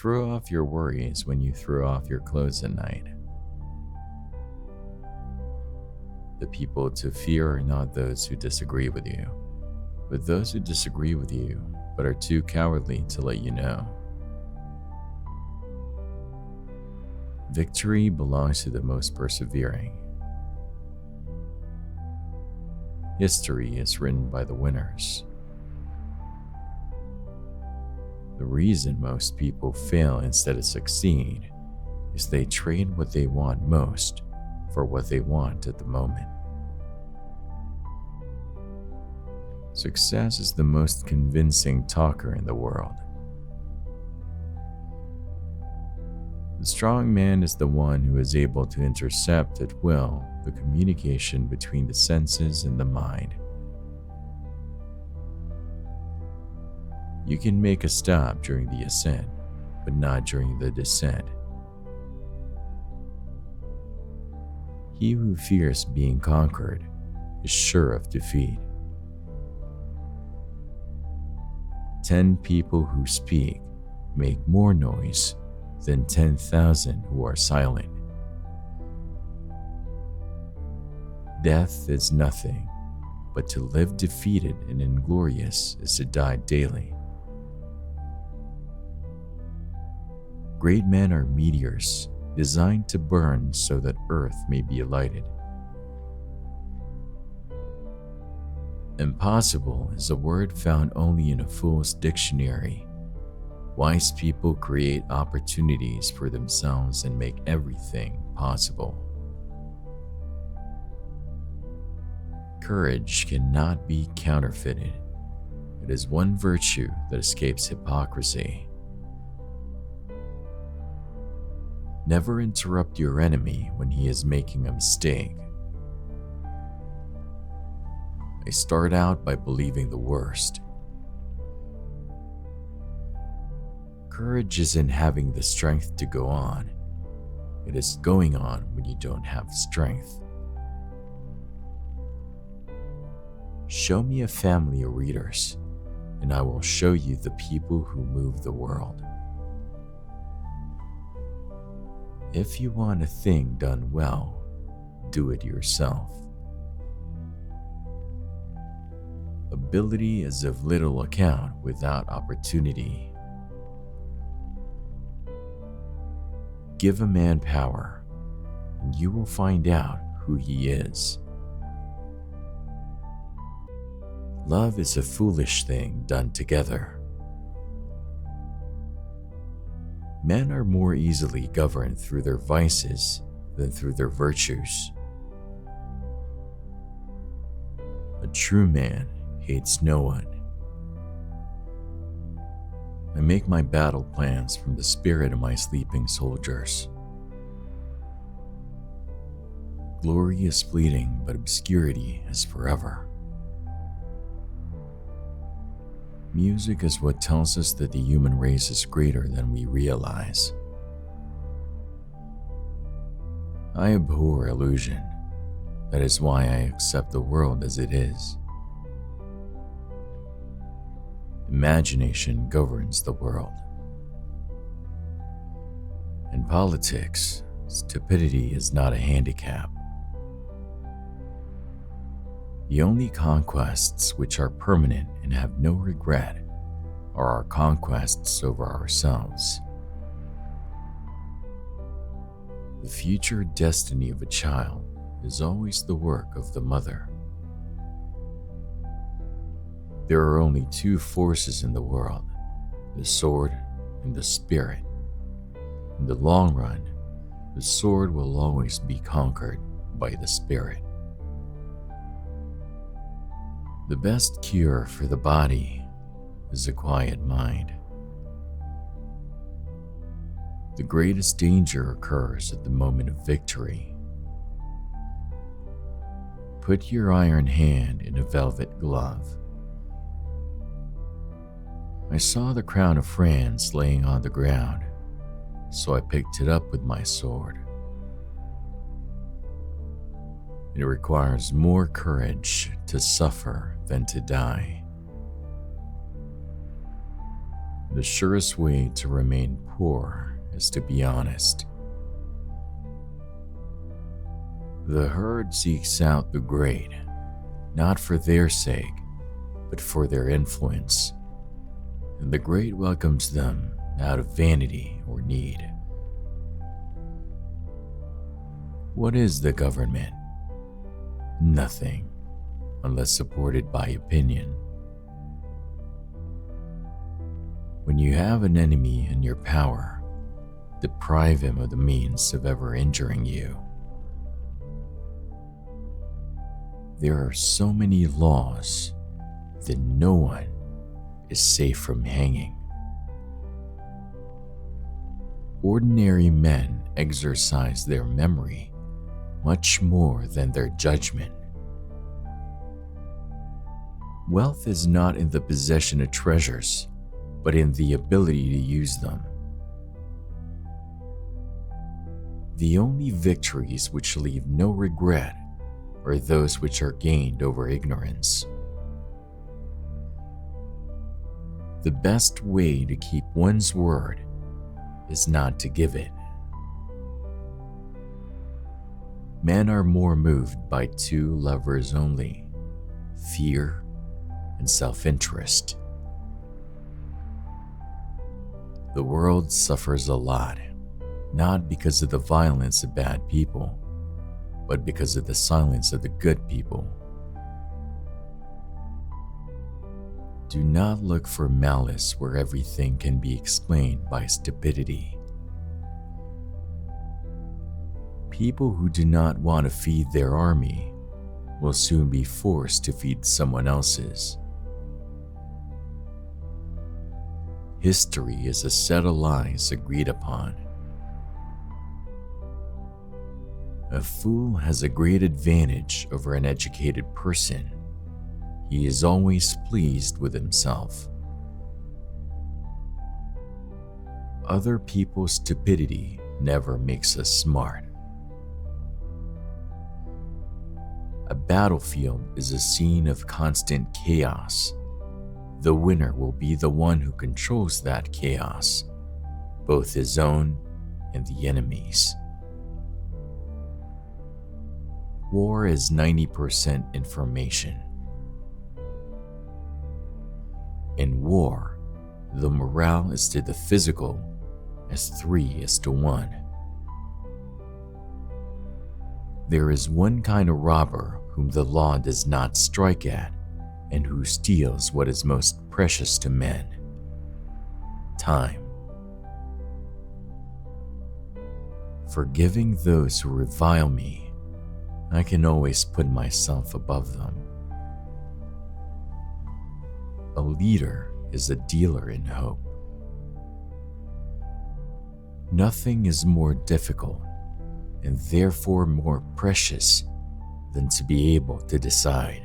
Throw off your worries when you throw off your clothes at night. The people to fear are not those who disagree with you, but those who disagree with you but are too cowardly to let you know. Victory belongs to the most persevering. History is written by the winners. The reason most people fail instead of succeed is they trade what they want most for what they want at the moment. Success is the most convincing talker in the world. The strong man is the one who is able to intercept at will the communication between the senses and the mind. You can make a stop during the ascent, but not during the descent. He who fears being conquered is sure of defeat. 10 people who speak make more noise than 10,000 who are silent. Death is nothing, but to live defeated and inglorious is to die daily. Great men are meteors designed to burn so that earth may be lighted. Impossible is a word found only in a fool's dictionary. Wise people create opportunities for themselves and make everything possible. Courage cannot be counterfeited. It is one virtue that escapes hypocrisy. Never interrupt your enemy when he is making a mistake. I start out by believing the worst. Courage isn't having the strength to go on. It is going on when you don't have strength. Show me a family of readers, and I will show you the people who move the world. If you want a thing done well, do it yourself. Ability is of little account without opportunity. Give a man power, and you will find out who he is. Love is a foolish thing done together. Men are more easily governed through their vices than through their virtues. A true man hates no one. I make my battle plans from the spirit of my sleeping soldiers. Glory is fleeting, but obscurity is forever. Music is what tells us that the human race is greater than we realize. I abhor illusion. That is why I accept the world as it is. Imagination governs the world. In politics, stupidity is not a handicap. The only conquests which are permanent and have no regret are our conquests over ourselves. The future destiny of a child is always the work of the mother. There are only two forces in the world, the sword and the spirit. In the long run, the sword will always be conquered by the spirit. The best cure for the body is a quiet mind. The greatest danger occurs at the moment of victory. Put your iron hand in a velvet glove. I saw the crown of France laying on the ground, so I picked it up with my sword. It requires more courage to suffer than to die. The surest way to remain poor is to be honest. The herd seeks out the great, not for their sake, but for their influence, and the great welcomes them out of vanity or need. What is the government? Nothing, unless supported by opinion. When you have an enemy in your power, deprive him of the means of ever injuring you. There are so many laws that no one is safe from hanging. Ordinary men exercise their memory much more than their judgment. Wealth is not in the possession of treasures, but in the ability to use them. The only victories which leave no regret are those which are gained over ignorance. The best way to keep one's word is not to give it. Men are more moved by two levers only: fear and self-interest. The world suffers a lot, not because of the violence of bad people, but because of the silence of the good people. Do not look for malice where everything can be explained by stupidity. People who do not want to feed their army will soon be forced to feed someone else's. History is a set of lies agreed upon. A fool has a great advantage over an educated person. He is always pleased with himself. Other people's stupidity never makes us smart. A battlefield is a scene of constant chaos. The winner will be the one who controls that chaos, both his own and the enemy's. War is 90% information. In war, the morale is to the physical as 3:1. There is one kind of robber whom the law does not strike at, and who steals what is most precious to men: time. Forgiving those who revile me, I can always put myself above them. A leader is a dealer in hope. Nothing is more difficult and therefore more precious than to be able to decide.